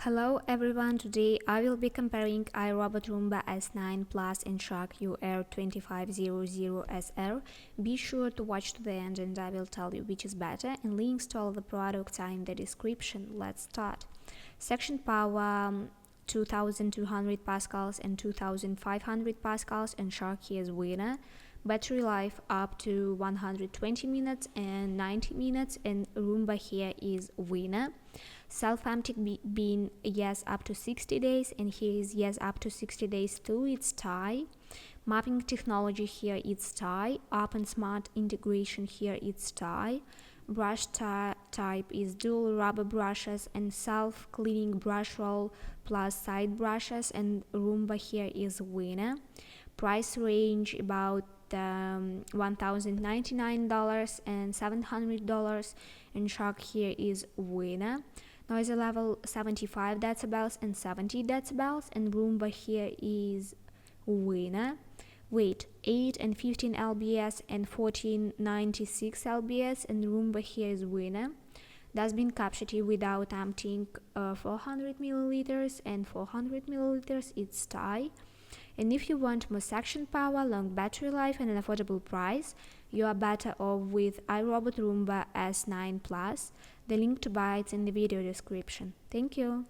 Hello everyone, today I will be comparing iRobot Roomba S9 Plus and Shark UR2500SR. Be sure to watch to the end and I will tell you which is better, and links to all the products are in the description. Let's start. Section power 2200 pascals and 2500 pascals, and Shark here is winner. Battery life up to 120 minutes and 90 minutes, and Roomba here is winner. Self-emptying bin, yes, up to 60 days, and here is yes, up to 60 days too, it's tie. Mapping technology here, it's tie. Up and smart integration here, it's tie. Brush type is dual rubber brushes and self-cleaning brush roll plus side brushes, and Roomba here is winner. Price range about $1,099 and $700, and Shark here is winner. Noise level 75 decibels and 70 decibels, and Roomba here is winner. Weight 8 and 15 lbs and 1496 lbs, and Roomba here is winner. Dustbin capacity without emptying 400 milliliters and 400 milliliters, it's tie. And if you want more suction power, long battery life and an affordable price, you are better off with iRobot Roomba S9 Plus. The link to buy it in the video description. Thank you.